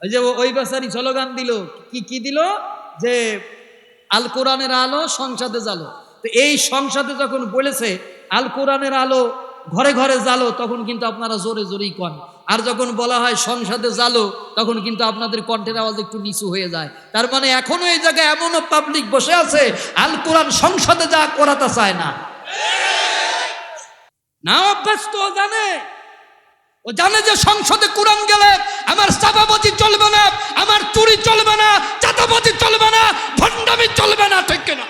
ওই যে ওই বেচারি স্লোগান দিল, কি দিল যে আল কোরআনের আলো সংসদে জ্বালো। তো এই সংসদে যখন বলেছে আল কোরআনের আলো ঘরে ঘরে জ্বালো, তখন কিন্তু আপনারা জোরে জোরেই কন। আর যখন বলা হয় সংসদে জ্বালো, তখন কিন্তু আপনাদের কণ্ঠের আওয়াজ একটু নিচু হয়ে যায়। তার মানে এখনো এই জায়গায় এমনও পাবলিক বসে আছে আল কোরআন সংসদে যা করাতে চায় না। না অভ্যাস তো জানে, ও জানে যে সংসদে কোরআন গেলে আমার চাঁদাবাজি চলবে না, আমার চুরি চলবে না, চাঁদাবাজি চলবে না, ভণ্ডামি চলবে না, ঠিক কিনা?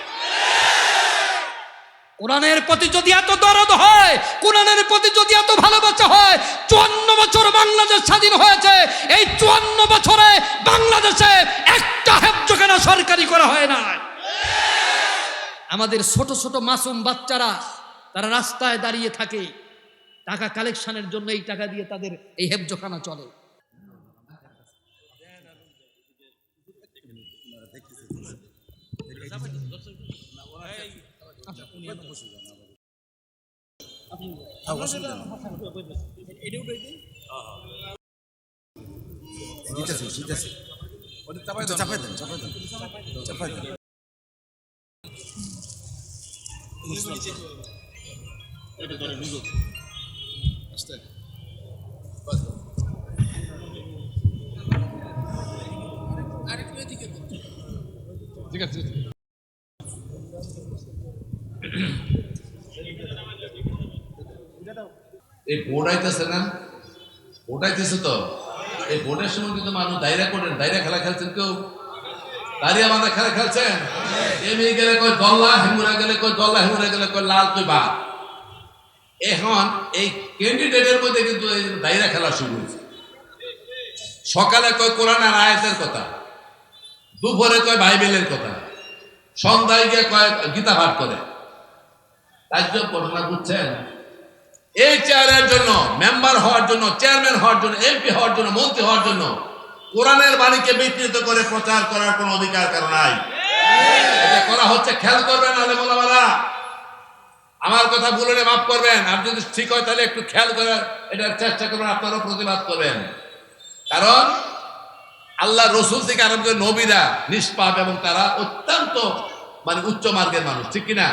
কোরআনের প্রতি যদি এত দরদ হয়, কোরআনের প্রতি যদি এত ভালোবাসা হয়, 54 বছর বাংলাদেশ স্বাধীন হয়েছে, এই 54 বছরে বাংলাদেশে একটা হেফজখানা সরকারি করা হয় না। আমাদের ছোট ছোট মাসুম বাচ্চারা তারা রাস্তায় দাঁড়িয়ে থাকে টাকা কালেকশনের জন্য, এই টাকা দিয়ে তাদের এই হেফজখানা চলে। ঠিক আছে, এই ভোট আইতেছে না, ভোট আইতেছে তো, এই ভোটের সময় কিন্তু মানুষ দায়রা করেন, দায়রা খেলা খেলছেন, কেউ দাঁড়িয়ে আমাদের খেলা খেলছেন। এমনি গেলে কই দল্লা, হেমুরা গেলে কই দল্লা, হেমুরা গেলে কই লাল, কই বা। এখন এই ক্যান্ডিডেটের মধ্যে কিন্তু এই দায়রা খেলা শুরু হয়েছে। সকালে কয় কোরআনের আয়াতের কথা, দুপুরে কয় বাইবেলের কথা, সন্ধ্যায় গিয়ে কয় গীতা পাঠ করে। তার জন্য ঘটনা বুঝছেন, এই চেয়ারের জন্য, মেম্বার হওয়ার জন্য, চেয়ারম্যান হওয়ার জন্য, এমপি হওয়ার জন্য, মন্ত্রী হওয়ার জন্য কোরআনের বাণীকে বিকৃত করে প্রচার করার কোন অধিকার কারো নাই। এটা করা হচ্ছে, খেয়াল করবেন আলেম ওলামারা, আমার কথা বলে মাফ করবেন, আর যদি ঠিক হয় তাহলে একটু খেয়াল করে এটার চেষ্টা করবেন, আপনারাও প্রতিবাদ করবেন। কারণ আল্লাহ রসুল থেকে আরম্ভ করে নবীরা নিষ্পাপ এবং তারা অত্যন্ত উচ্চ মার্গের মানুষ, ঠিক কিনা?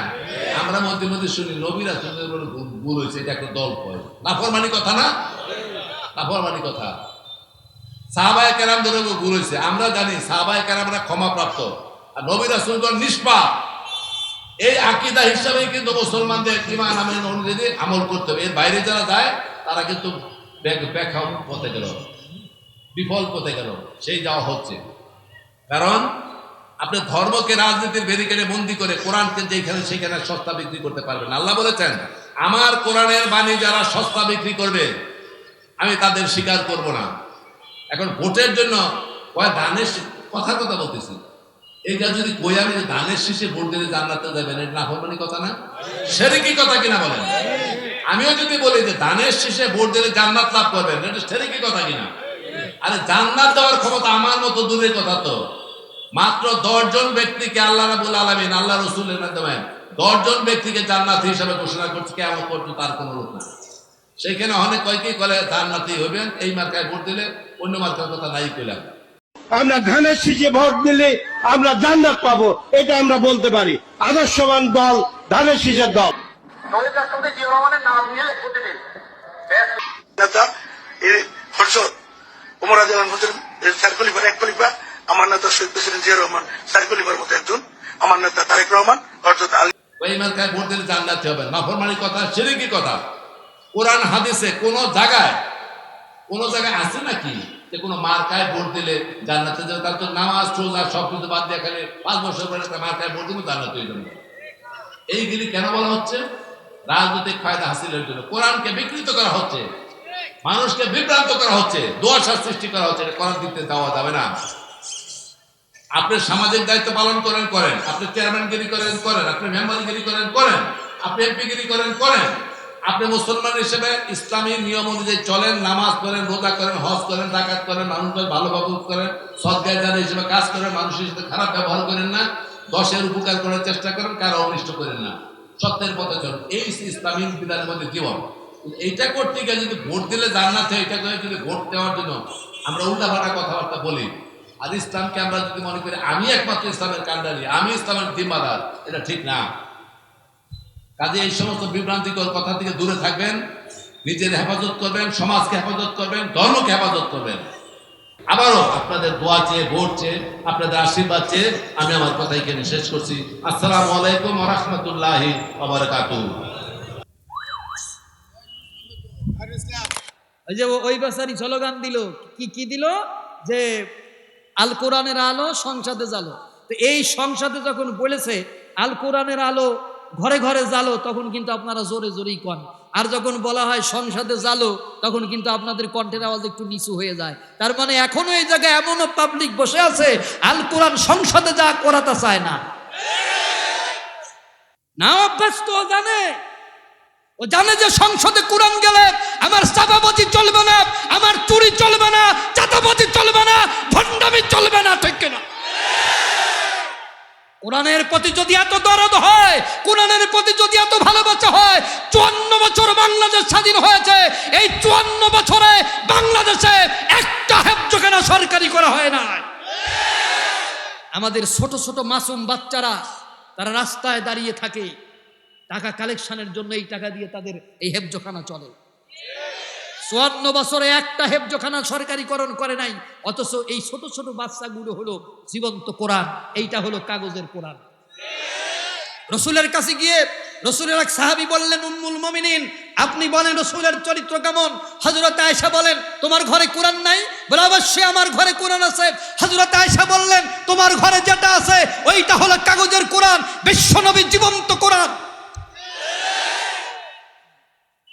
আমরা মধ্যে মধ্যে শুনি নবীরা ভুল হয়েছে, এটা একটা দল কয়, নাফরমানি কথা না? নাফরমানি কথা। সাহাবায়ে কেরাম ধরে ভুল হয়েছে, আমরা জানি সাহাবায়ে কেরামরা ক্ষমাপ্রাপ্ত, আর নবী রাসূলগণ নিষ্পাপ। এই আকীদা হিসাবেই কিন্তু মুসলমানদের ঈমান আমল অনুযায়ী আমল করতে হবে। এর বাইরে যারা যায় তারা কিন্তু বেখাম পথে গেল, বিফল পথে গেল, সেই যাওয়া হচ্ছে। কারণ আপনি ধর্মকে রাজনীতির ব্যারিকেডে বন্দী করে কোরআনকে যেখানে সেখানে সস্তা বিক্রি করতে পারবেন। আল্লাহ বলেছেন, আমার কোরআনের বাণী যারা সস্তা বিক্রি করবে আমি তাদের স্বীকার করব না। এখন ভোটের জন্য দানের কথা বলতেছি, এইটা যদি কই আমি দানের শীষে ভোট দিলে জান্নাতে যাবেন, এটা নাফরমানি কথা না? শিরকি কথা কিনা বলেন? আমিও যদি বলি যে দানের শীষে ভোট দিলে জান্নাত লাভ করবেন, এটা শিরকি কথা কিনা? আরে জান্নাত দেওয়ার ক্ষমতা আমার মতো দূরের কথা তো। মাত্র 10 জন ব্যক্তিকে আল্লাহ রাব্বুল আলামিন আল্লাহ রাসূলের মাধ্যমে 10 জন ব্যক্তিকে জান্নাতি হিসাবে ঘোষণা করছে, কিয়ামত পর্যন্ত তার কোনো লোক না। সেইখানে অনেক কয়েকই বলে জান্নাতি হইবেন এই মার্কায় ভোট দিলে, অন্য মার্কার কথা নাই কইলাম। আমরা ধানের শীষে ভোট দিলে আমরা জান্নাত পাবো, এটা আমরা বলতে পারি। আদর্শবান দল ধানের শীষের দল। ওমর রাদিয়াল্লাহু আনহু স্যার খলিফার এক খলিফা, আমার নেতা শহীদ প্রেসিডেন্ট জিয়া রহমান স্যার খলিফার মতো একজন, আমার নেতা তারেক রহমান অর্থাৎ আলী। ওই মার্কায় ভোট দিলে জান্নাতি হবেন, নাফরমানি কথা, শিরকি কথা। কোরআন হাদিসে কোন জায়গায় আছে নাকি যে কোনো মার্কায় ভোট দিলে জান্নাতে যাবে? তার তো নামাজ রোজা সবকিছু বাদ দিয়ে খালি 5 বছর পরে একটা মার্কায় ভোট দিলে জান্নাত হয়ে যাবে। এইগুলি কেন বলা হচ্ছে? রাজনৈতিক ফায়দা হাসিলের জন্য কোরআনকে বিকৃত করা হচ্ছে, মানুষকে বিভ্রান্ত করা হচ্ছে, দোয়াশা সৃষ্টি করা হচ্ছে। এটা কোরআন দিতে দেওয়া যাবে না। আপনি সামাজিক দায়িত্ব পালন করেন, আপনি চেয়ারম্যানগিরি করেন, আপনি মেম্বারগিরি করেন, আপনি এমপিগিরি করেন, আপনি মুসলমান হিসেবে ইসলামী নিয়ম অনুযায়ী চলেন, নামাজ পড়েন, রোজা করেন, হজ করেন, জাকাত করেন, মানুষদের ভালোভাবে করেন, সৎকার জানা হিসেবে কাজ করেন, মানুষের সাথে খারাপ ব্যবহার করেন না, 10-এর উপকার করার চেষ্টা করেন, কারো অনিষ্ট করেন না। সত্যের পথে চলুন, এই ইসলামী বিধানের মধ্যে জীবন। এইটা করতে গিয়ে যদি ভোট দিলে জান্নাতে, এটা করে যদি ভোট দেওয়ার জন্য আমরা উল্টাপাল্টা কথাবার্তা বলি, আর ইসলামকে আমরা যদি মনে করি আমি একমাত্র ইসলামের কান্ডারি, আমি ইসলামের জিম্মাদার, এটা ঠিক না। কাজে এই সমস্ত বিভ্রান্তিকর কথা থেকে দূরে থাকবেন, নিজের হেফাজত করবেন, সমাজকে হেফাজত করবেন, ধর্মকে হেফাজত করবেন। আবারও আপনাদের দোয়া চেয়ে, ভোট চেয়ে, আপনাদের আশীর্বাদ চেয়ে আমি আমার কথা এখানে শেষ করছি। আসসালামু আলাইকুম ওয়া রাহমাতুল্লাহি ওয়া বারাকাতুহু। ওই যে ওই বেচারি স্লোগান দিল, কি দিল যে আল কোরআনের আলো সংসদে জ্বালো। তো এই সংসদে যখন বলেছে আল কোরআনের আলো ঘরে ঘরে জ্বালো, তখন কিন্তু আপনারা জোরে জোরেই কন। আর যখন বলা হয় সংসদে জ্বালো, তখন কিন্তু আপনাদের কণ্ঠের আওয়াজ একটু নিচু হয়ে যায়। তার মানে এখনো এই জায়গায় এমনও পাবলিক বসে আছে আল কোরআন সংসদে যা করাতে চায় না। না অভ্যাস তো জানে, ও জানে যে সংসদে কোরআন গেলে আমার চাপাবাজি চলবে না, আমার চুরি চলবে না, চাঁদাবাজি চলবে না, ভণ্ডামি চলবে না, ঠিক কিনা? কোরআনের প্রতি যদি এত দরদ হয়, কোরআনের প্রতি যদি এত ভালোবাসা হয়, 54 বছর বাংলাদেশ স্বাধীন হয়েছে, এই 54 বছরে বাংলাদেশে একটা হেফজখানা সরকারি করা হয় না। আমাদের ছোট ছোট মাসুম বাচ্চারা তারা রাস্তায় দাঁড়িয়ে থাকে টাকা কালেকশনের জন্য, এই টাকা দিয়ে তাদের এই হেফজখানা চলে। 54 বছরে একটা হেফজখানা সরকারিকরণ করে নাই, অথচ এই ছোট ছোট বাচ্চাগুলো হলো জীবন্ত কোরআন, এইটা হলো কাগজের কোরআন। রসুলের কাছে গিয়ে রসুলের এক সাহাবী বললেন, উম্মুল মুমিনিন আপনি বলেন রসুলের চরিত্র কেমন? হযরত আয়েশা বলেন, তোমার ঘরে কোরআন নাই? বলে অবশ্যই আমার ঘরে কোরআন আছে। হযরত আয়েশা বললেন, তোমার ঘরে যেটা আছে ওইটা হলো কাগজের কোরআন, বিশ্বনবী জীবন্ত কোরআন।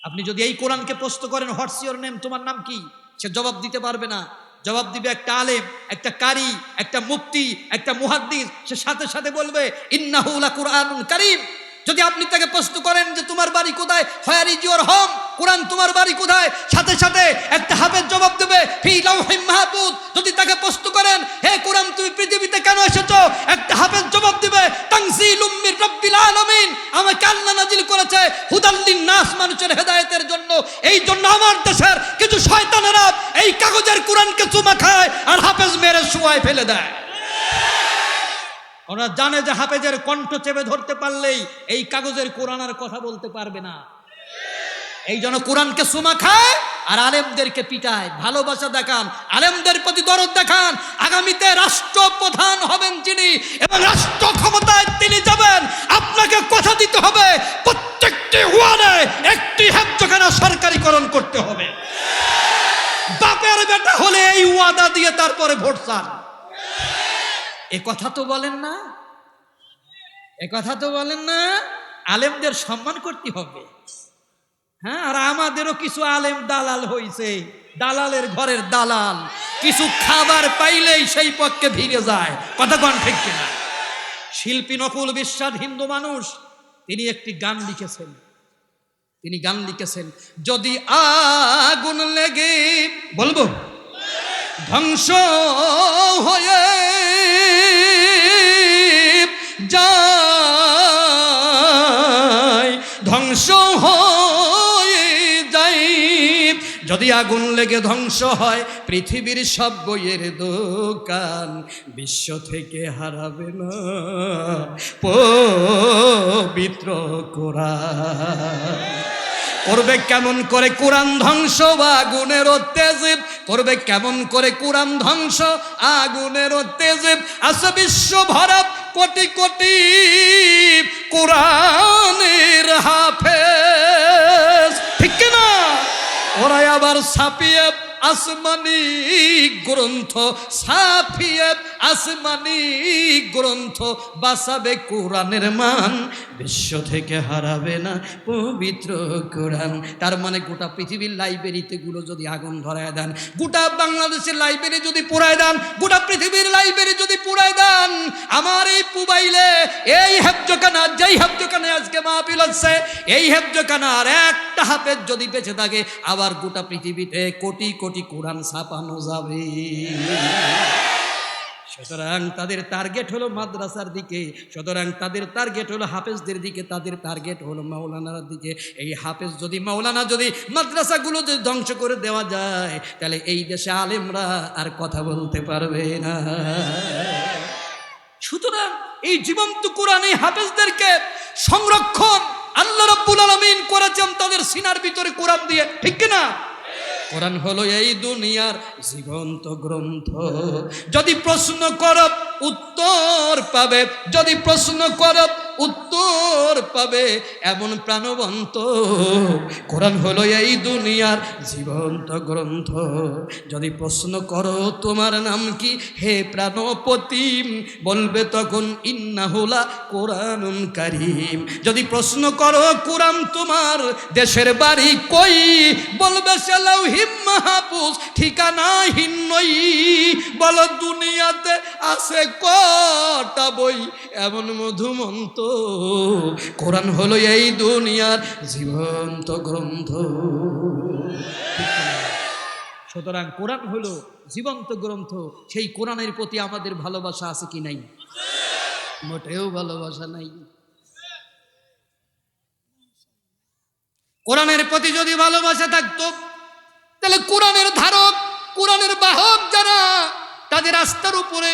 আপনি যদি এই কোরআনকে প্রশ্ন করেন হোয়াটস ইওর নেম, তোমার নাম কি, সে জবাব দিতে পারবে না। জবাব দিবে একটা আলেম, একটা কারি, একটা মুফতি, একটা মুহাদ্দিস, সে সাথে সাথে বলবে ইন্নাহু লাকুরআনুন কারীম। যদি আপনি তাকে প্রশ্ন করেন যে তোমার বাড়ি কোথায়, হোয়ার ইজ ইওর হোম, কোরআন তোমার বাড়ি কোথায়, সাথে সাথে একটা হাফেজ জবাব দেবে ফি লাউহিম মাহফুজ। যদি তাকে প্রশ্ন করেন হে কোরআন তুমি পৃথিবীতে কেন এসেছো, একটা হাফেজ জবাব দিবে তানজিলুম মির রাব্বিল আলামিন, আমাকে আল্লাহ নাজিল করেছে হুদাল লিন-নাস, মানুষের হেদায়েতের জন্য। এই জন্য আমার দেশের কিছু শয়তানেরা এই কাগজের কোরআনকে চুমা খায় আর হাফেজ মেরে শুয়ায় ফেলে দেয়। ওরা জানে যে হাফেজের কণ্ঠ চেপে ধরতে পারলেই এই কাগজের কোরআন আর কথা বলতে পারবে না। এই জন্য কোরআনকে সুমা খায় আর আলেমদেরকে পিটায়। ভালোবাসা দেখান, আলেমদের প্রতি দরদ দেখান। আগামীতে রাষ্ট্রপ্রধান হবেন যিনি এবং রাষ্ট্র ক্ষমতায় তিনি যাবেন, আপনাকে কথা দিতে হবে প্রত্যেকটি ওয়ার্ডে একটি হেফজখানা সরকারিকরণ করতে হবে। বাপের বেটা হলে এই ওয়াদা দিয়ে তারপরে ভোট চান। এ কথা তো বলেন না, এ কথা তো বলেন না। আলেমদের সম্মান করতে হবে। হ্যাঁ, আর আমাদেরও কিছু আলেম দালাল হইছে, দালালের ঘরের দালাল, কিছু খাবার পাইলেই সেই পক্ষে ভিড়ে যায়। কথা কোন ঠিক কিনা? শিল্পী নকুল বিশ্বাস হিন্দু মানুষ, তিনি একটি গান লিখেছেন। তিনি গান লিখেছেন, যদি আগুন লেগে বলবো ধ্বংস হয়ে যায়, ধ্বংস হয়ে যায়, যদি আগুন লেগে ধ্বংস হয় পৃথিবীর সব বইয়ের দোকান, বিশ্ব থেকে হারাবে না পবিত্র কোরআন। করবে কেমন করে কোরআন ধ্বংস আগুনের তেজে, করবে কেমন করে কোরআন ধ্বংস আগুনের তেজে। আছে বিশ্ব ভরা কোটি কোটি কোরআনের হাফেজ, ঠিক না? ওরা আবার ছাপিয়ে আসমানি গ্রন্থ, ছাপিয়ে আসমানি গ্রন্থ, বাঁচাবে কোরআনের মান, বিশ্ব থেকে হারাবে না পবিত্র কোরআন। তার মানে গোটা পৃথিবীর লাইব্রেরিতে গুলো যদি আগুন ধরায় দেন, গোটা বাংলাদেশের লাইব্রেরি যদি পুড়ায় দেন, গোটা পৃথিবীর লাইব্রেরি যদি পুড়ায় দেন, আমার এই মোবাইলে এই হেফজখানা, যেই হেফজখানায় আজকে মাহফিল হচ্ছে, এই হেফজখানার একটা হাফেজ যদি বেঁচে থাকে, আবার গোটা পৃথিবীতে কোটি কোটি কোরআন ছাপানো যাবে। সুতরাং তাদের টার্গেট হলো মাদ্রাসার দিকে, সুতরাং তাদের টার্গেট হলো হাফেজদের দিকে, তাদের টার্গেট হলো মাওলানার দিকে। এই হাফেজ যদি মাওলানা যদি মাদ্রাসাগুলো যদি ধ্বংস করে দেওয়া যায়, তাহলে এই দেশে আলেমরা আর কথা বলতে পারবে না। সুতরাং এই জীবন্ত কোরআন এই হাফেজদেরকে সংরক্ষণ আল্লাহ রাব্বুল আলামিন করেছেন তাদের সিনার ভিতরে কোরআন দিয়ে, ঠিক কিনা? কোরআন হলো এই দুনিয়ার জীবন্ত গ্রন্থ। যদি প্রশ্ন করো উত্তর পাবে, যদি প্রশ্ন করো উত্তর পাবে, এমন প্রাণবন্ত কোরআন হলো এই দুনিয়ার জীবন্ত গ্রন্থ। যদি প্রশ্ন করো তোমার নাম কি হে প্রাণপতি, বলবে তখন ইন্নাহুলা কোরআনুন কারীম। যদি প্রশ্ন করো কোরআন তোমার দেশের বাড়ি কই, বলবে সে লাউহিম মাহফুজ ঠিকানাহীন নই। বলো দুনিয়াতে আছে কটা বই, এমন মধুমন্ত কোরআন হলো এই দুনিয়ার জীবন্ত গ্রন্থ। সুতরাং কোরআন হলো জীবন্ত গ্রন্থ। সেই কোরআনের প্রতি আমাদের ভালোবাসা আছে কি নাই? মোটেও ভালোবাসা নাই। কোরআনের প্রতি যদি ভালোবাসা থাকতো, তাহলে কোরআনের ধারক কোরআনের বাহক যারা, তাদের রাস্তার উপরে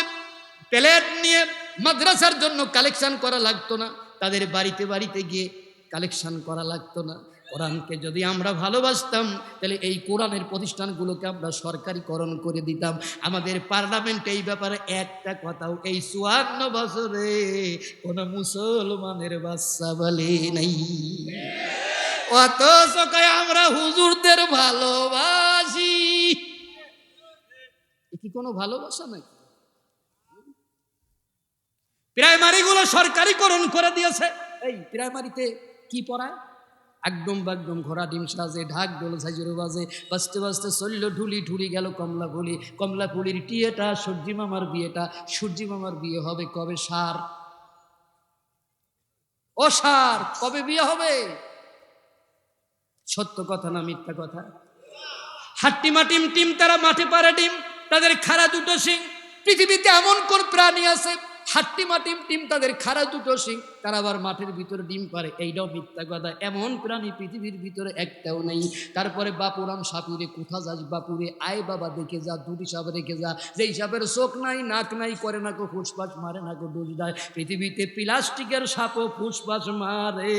প্লেট নিয়ে মাদ্রাসার জন্য কালেকশন করা লাগতো না, তাদের বাড়িতে বাড়িতে গিয়ে কালেকশন করা লাগতো না। কোরআনকে যদি আমরা ভালোবাসতাম, তাহলে এই কোরআনের প্রতিষ্ঠানগুলোকে আমরা সরকারিকরণ করে দিতাম। আমাদের পার্লামেন্টে এই ব্যাপারে একটা কথাও এই 54 বছরে কোনো মুসলমানের বাচ্চা বলে নাই। অথচ আমরা হুজুরদের ভালোবাসি, কি কোনো ভালোবাসা নাকি? প্রাইমারিগুলো সরকারিকরণ করে দিয়েছে। এই প্রাইমারিতে কি পড়ায়? একদম বাগদম ঘোড়া ডিম সাজে, ঢাক ডোল সাজুরো বাজে, বাজতে বাজতে চলল ঢুলি, ঢুলি গেল কমলা ফুলি, কমলা ফুলির টিয়েটা সূর্যি মামার বিয়েটা, সূর্যি মামার বিয়ে হবে কবে? সার ও সার, কবে বিয়ে হবে? সত্য কথা না মিথ্যা কথা? হাট্টিমা টিম টিম তারা মাঠে পারে ডিম, তাদের খাড়া দুটো শিং। পৃথিবীতে এমন কোন প্রাণী আছে হাট্টিমা টিম টিম তাদের খাড়া দুটো শিং, তারা আবার মাঠের ভিতরে ডিম পারে? এইটাও মিথ্যা কথা। এমন প্রাণী পৃথিবীর ভিতরে একটাও নেই। তারপরে বাপুরাম সাপুরে, কোথা যাস বাপুরে, আয় বাবা দেখে যা, দুটি সাপ রেখে যা, যেই সাপের চোখ নাই নাক নাই, করে না কো ফুসফাস, মারে না কো ডুস দেয়। পৃথিবীতে প্লাস্টিকের সাপও ফুসফাস মারে।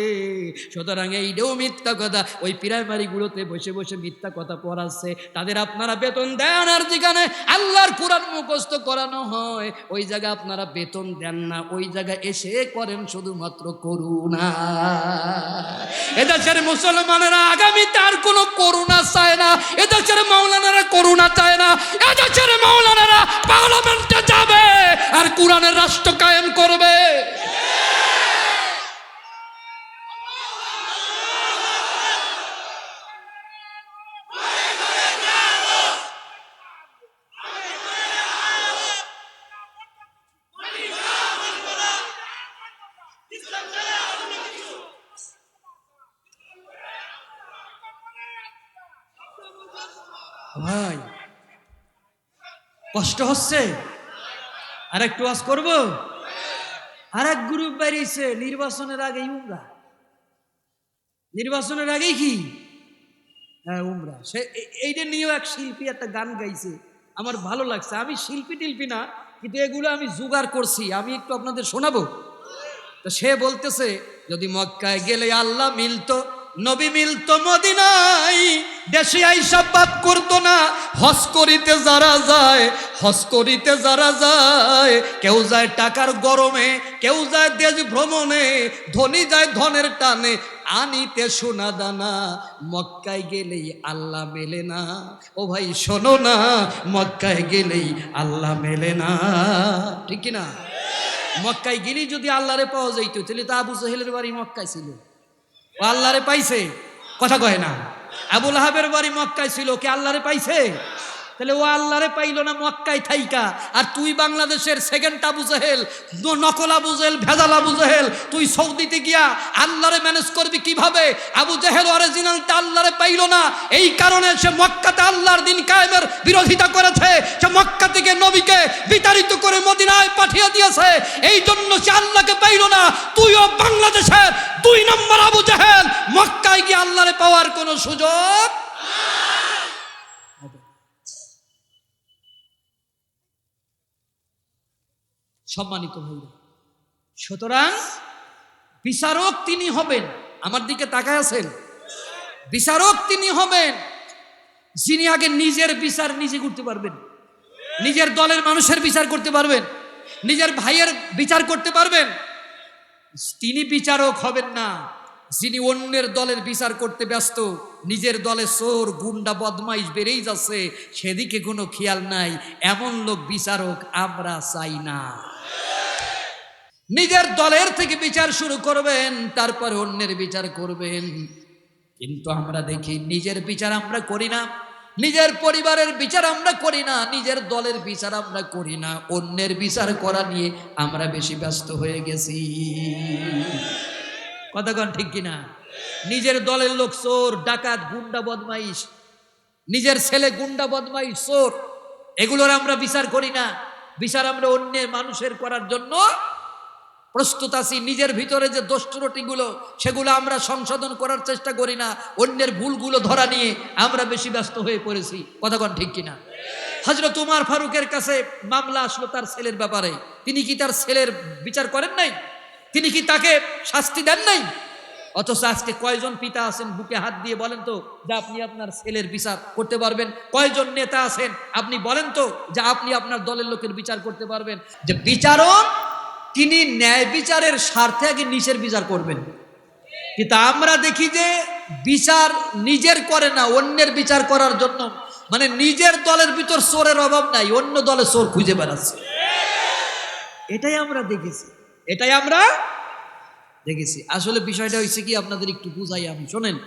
সুতরাং এইটাও মিথ্যা কথা। ওই প্রাইমারিগুলোতে বসে বসে মিথ্যা কথা পড়াচ্ছে। তাদের আপনারা বেতন দেন, আর যেখানে আল্লাহর কোরআন মুখস্থ করানো হয় ওই জায়গায় আপনারা বেতন দেন না, ওই জায়গায় এসে করেন শুধুমাত্র করুণা। এদেশের মুসলমানেরা আগামীতে আর কোনো করুণা চায় না, এদেশের মাওলানারা করুণা চায় না। এদেশের মাওলানারা পার্লামেন্টে যাবে আর কোরআনের রাষ্ট্র কায়েম করবে। ভাই কষ্ট হচ্ছে, আর একটু ওয়াজ করব। আর এক গ্রুপ বেরিয়েছে নির্বাচনের আগেই উমরা, নির্বাচনের আগেই কি? হ্যাঁ উমরা। সে এইটা নিয়েও এক শিল্পী একটা গান গাইছে, আমার ভালো লাগছে। আমি শিল্পী টিল্পী না, কিন্তু এগুলো আমি জোগাড় করছি, আমি একটু আপনাদের শোনাবো। তো সে বলতেছে, যদি মক্কায় গেলে আল্লাহ মিলতো, নবী মিলতো মদিনায়, দেশে আইসা পাপ করতো না। হজ করিতে যারা যায়, হজ করিতে যারা যায়, কেউ যায় টাকার গরমে, কেউ যায় দেশ ভ্রমণে, ধনী যায় ধনের টানে, আনিতে সোনা দানা। মক্কায় গেলেই আল্লাহ মেলে না। ও ভাই শোনো না, মক্কায় গেলেই আল্লাহ মেলে না, ঠিক কিনা? মক্কায় গেলেই যদি আল্লাহরে পাওয়া যাইতো, তাহলে তো আবু জাহেলের বাড়ি মক্কায় ছিল, ও আল্লাহরে পাইছে? কথা কয় না। আবুল আহাবের বাড়ি মক্কায় ছিল, কে আল্লাহরে পাইছে? তাহলে ও আল্লাহরে পাইল না মক্কায় থাইকা, আর তুই বাংলাদেশের সেকেন্ড আবু জেহেল, নকল আবু জেহেল, ভেজাল আবু জেহেল, তুই সৌদিতে গিয়া আল্লাহরে ম্যানেজ করবি কিভাবে? আবু জেহেল অরিজিনালটা আল্লাহরে পাইল না, এই কারণে সে মক্কাতে আল্লাহর দিন কায়েমের বিরোধিতা করেছে। সে মক্কা থেকে নবীকে বিতাড়িত করে মদিনায় পাঠিয়ে দিয়েছে, এই জন্য সে আল্লাহকে পাইল না। তুইও বাংলাদেশের 2 নম্বর আবু জেহেল, মক্কায় গিয়ে আল্লাহরে পাওয়ার কোনো সুযোগ হবে। সম্মানিত ভাইরা, সুতরাং বিচারক তিনি হবেন, আমার দিকে তাকায় আছেন, বিচারক তিনি হবেন যিনি আগে নিজের বিচার নিজে করতে পারবেন, নিজের দলের মানুষের বিচার করতে পারবেন, নিজের ভাইয়ের বিচার করতে পারবেন। তিনি বিচারক হবেন না যিনি অন্যের দলের বিচার করতে ব্যস্ত, নিজের দলে চোর গুন্ডা বদমাইশ বেড়েই যাচ্ছে, সেদিকে কোনো খেয়াল নাই। এমন লোক বিচারক আমরা চাই না। নিজের দলের থেকে বিচার শুরু করবেন, তারপর অন্যের বিচার করবেন। কিন্তু আমরা দেখি নিজের বিচার আমরা করি না, নিজের পরিবারের বিচার আমরা করি না, নিজের দলের বিচার আমরা করি না, অন্যের বিচার করা নিয়ে আমরা বেশি ব্যস্ত হয়ে গেছি। কথাগণ ঠিক কিনা? নিজের দলের লোক চোর, ডাকাত, গুন্ডা বদমাইশ, নিজের ছেলে গুন্ডা বদমাইশ, চোর, এগুলোর আমরা বিচার করি না। বিচার আমরা অন্যের মানুষের করার জন্য প্রস্তুত আছি। নিজের ভিতরে যে দোষ ত্রুটিগুলো সেগুলো আমরা সংশোধন করার চেষ্টা করি না, অন্যের ভুলগুলো ধরা নিয়ে আমরা বেশি ব্যস্ত হয়ে পড়েছি। কথাগণ ঠিক কিনা? হযরত উমর ফারুকের কাছে মামলা আসলো তার ছেলের ব্যাপারে, তিনি কি তার ছেলের বিচার করেন নাই? তিনি কি তাকে শাস্তি দেন নাই? অথচ আজকে কয়জন পিতা আছেন বুকে হাত দিয়ে বলেন তো যে আপনি আপনার ছেলের বিচার করতে পারবেন? কয়জন নেতা আছেন আপনি বলেন তো যে আপনি আপনার দলের লোকের বিচার করতে পারবেন? যে বিচারক তিনি ন্যায় বিচারের স্বার্থে আগে নিজের বিচার করবেন। কিন্তু আমরা দেখি যে বিচার নিজের করে না, অন্যের বিচার করার জন্য, মানে নিজের দলের ভিতর চোরের অভাব নাই, অন্য দলে চোর খুঁজে বেড়াচ্ছে। এটাই আমরা দেখেছি, এটাই আমরা দেখেছি। আসলে বিষয়টা হয়েছে কি, আপনাদের একটু বুঝাই আমি, শোনেন।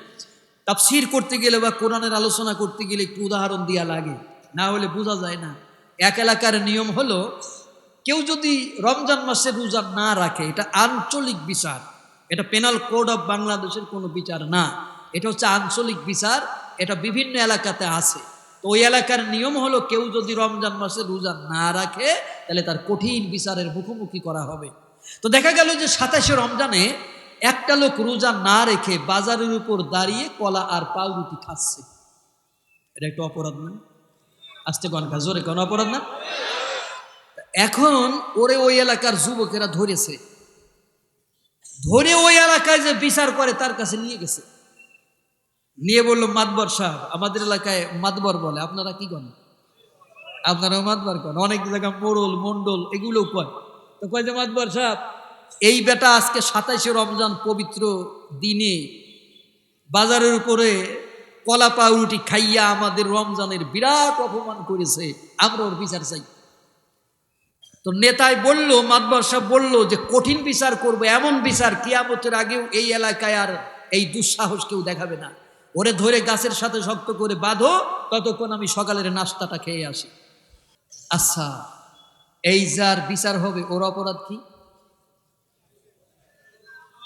তাফসীর করতে গেলে বা কোরআনের আলোচনা করতে গেলে একটু উদাহরণ দেওয়া লাগে, না হলে বোঝা যায় না। এক এলাকার নিয়ম হলো, কেউ যদি রমজান মাসে রোজা না রাখে, এটা আঞ্চলিক বিচার, এটা পেনাল কোড অফ বাংলাদেশের কোনো বিচার না, এটা হচ্ছে আঞ্চলিক বিচার, এটা বিভিন্ন এলাকাতে আছে। তো ওই এলাকার নিয়ম হলো, কেউ যদি রমজান মাসে রোজা না রাখে তাহলে তার কঠিন বিচারের মুখোমুখি করা হবে। তো দেখা গেল যে 27শে রমজানে একটা লোক রোজা না রেখে বাজারের উপর দাঁড়িয়ে কলা আর পাউরুটি খাচ্ছে। এটা একটা অপরাধ না? আস্তে কনকা, জোরে কোন অপরাধ না? এখন ওরে ওই এলাকার যুবকেরা ধরেছে, ধরে ওই এলাকায় যে বিচার করে তার কাছে নিয়ে গেছে, নিয়ে বললো, মাতবর সাহেব, আমাদের এলাকায় মাতবর বলে, আপনারা কি করেন? আপনারাও মাতবর করেন, অনেক জায়গায় মোড়ল মন্ডল এগুলো কয়। তো কয় যে মাতবর সাহেব, এই বেটা আজকে 27শে রমজান পবিত্র দিনে বাজারের উপরে কলা পাউরুটি খাইয়া আমাদের রমজানের বিরাট অপমান করেছে, আমরা ওর বিচার চাই। তো নেতায় বলল, মাতবর সাহেব বলল যে কঠিন বিচার করবো, এমন বিচার কিয়ামতের আগেও এই এলাকায় আর এই দুঃসাহস কেউ দেখাবে না। ওরে ধরে গাছের সাথে শক্ত করে বাঁধো, ততক্ষণ আমি সকালের নাস্তাটা খেয়ে আসি। আচ্ছা, এই যার বিচার হবে ওর অপরাধ কি?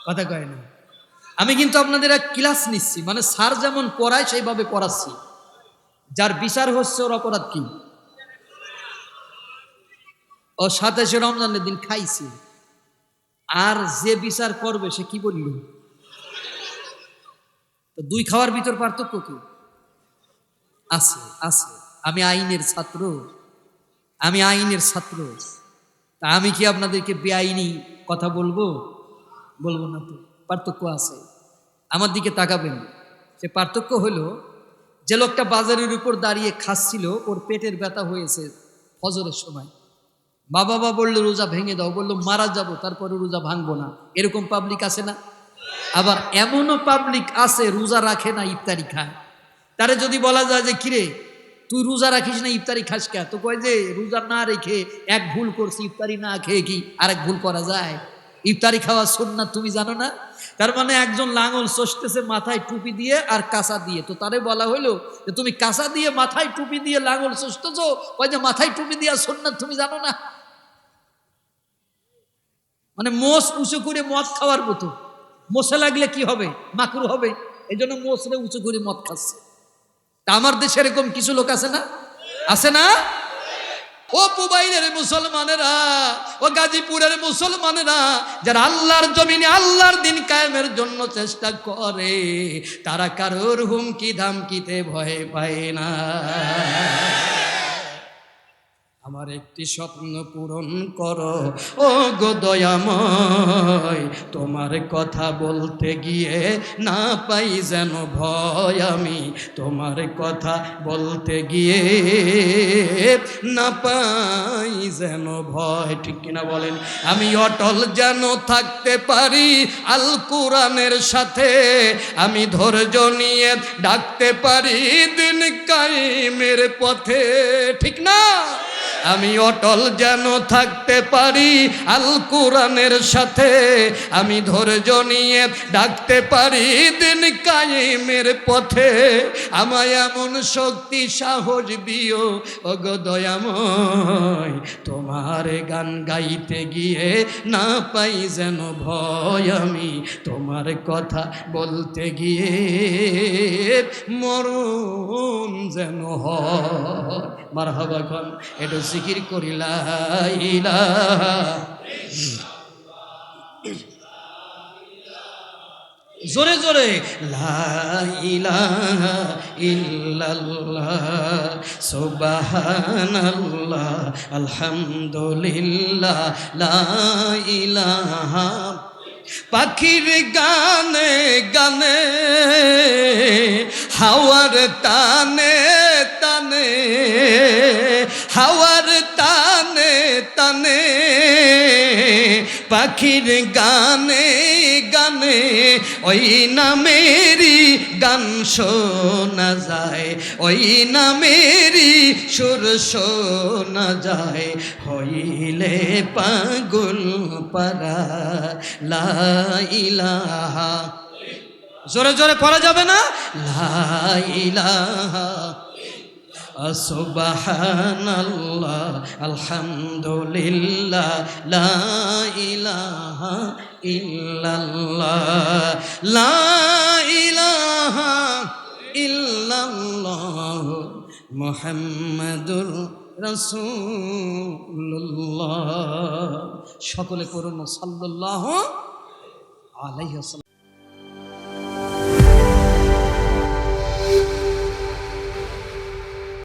কথা কয় না। আমি কিন্তু আপনাদের এক ক্লাস নিচ্ছি, মানে স্যার যেমন পড়ায় সেইভাবে পড়াচ্ছি। যার বিচার হচ্ছে ওর অপরাধ কি? ও 27শে রমজানের দিন খাইছে, আর যে বিচার করবে সে কি বলল? তো দুই খাওয়ার ভিতর পার্থক্য কি আছে? আছে। আমি আইনের ছাত্র, আমি আইনের ছাত্র, তা আমি কি আপনাদেরকে বেআইনি কথা বলবো? বলবো না তো। পার্থক্য আছে, আমার দিকে তাকাবেন। সে পার্থক্য হলো, যে লোকটা বাজারের উপর দাঁড়িয়ে খাচ্ছিল, ওর পেটের ব্যথা হয়েছে ফজরের সময়, বাবা বললো রোজা ভেঙে দাও, বললো মারা যাব, তারপরে রোজা ভাঙবো না। এরকম পাবলিক আছে না? আবার এমনও পাবলিক আছে রোজা রাখে না, ইফতারি খায়। তারে যদি বলা যায় যে কিরে তুই রোজা রাখিস না, ইফতারি খাস কে? তো কয় যে রোজা না রেখে এক ভুল করছি, ইফতারি না খেয়ে কি আরেক ভুল করা যায়? ইফতারি খাওয়া সুন্নাত তুমি জানো না? তার মানে একজন লাঙল চষতেছে মাথায় টুপি দিয়ে আর কাঁচা দিয়ে, তো তারে বলা হইলো যে তুমি কাঁচা দিয়ে মাথায় টুপি দিয়ে লাঙল চষতেছো, ওই যে মাথায় টুপি দিয়ে সুন্নাত তুমি জানো না? মানে মোষ উঁচু করে মদ খাওয়ার মতো, মোষে লাগলে কি হবে? মাকরু হবে, এই জন্য মোষরে উঁচু করে মদ খাচ্ছে। তা আমার দেশে এরকম কিছু লোক আছে না? আছে না? ও পুবাইলের মুসলমানেরা, ও গাজীপুরের মুসলমানেরা, যারা আল্লাহর জমিনে আল্লাহর দিন কায়েমের জন্য চেষ্টা করে, তারা কারোর হুমকি ধামকিতে ভয় পায় না। আমার একটি স্বপ্ন পূরণ করো ও গো দয়াময়, তোমার কথা বলতে গিয়ে না পাই যেন ভয়, আমি তোমার কথা বলতে গিয়ে না পাই যেন ভয়। ঠিক কিনা বলেন? আমি অটল যেন থাকতে পারি আল কোরআনের সাথে, আমি ধৈর্য নিয়ে ডাকতে পারি দিন কায়েমের পথে। ঠিক না? আমি অটল যেন থাকতে পারি আল কোরআনের সাথে, আমি ধৈর্য নিয়ে ডাকতে পারি দিন কায়েমের পথে। আমায় এমন শক্তি সাহস দিও ওগো দয়াময়, তোমার গান গাইতে গিয়ে না পাই যেন ভয়, আমি তোমার কথা বলতে গিয়ে মরণ যেন হয়। মারহাবা খান, একটু জিকির করি লা ইলাহা। জোরে জোরে লা ইলাহা ইল্লাল্লাহ সুবহানাল্লাহ আলহামদুলিল্লাহ লা ইলাহা। পাখির গানে গানে হাওয়ার টানে টানে, হাওয়ার টানে টানে, পাখির গানে গানে ওই নামেরই গান শোনা যায়, ওই নামেরই সুর শোনা যায়, হইলে পাগল পারা লা ইলাহা। জোরে জোরে পড়া যাবে না? লা ইলাহা সুবহানাল্লাহ আলহামদুলিল্লাহ লা ইলাহা ইল্লাল্লাহ, লা ইলাহা ইল্লাল্লাহ মুহাম্মাদুর রাসূলুল্লাহ। সকলে করুন সাল্লাল্লাহু আলাইহি ওয়াসাল্লাম।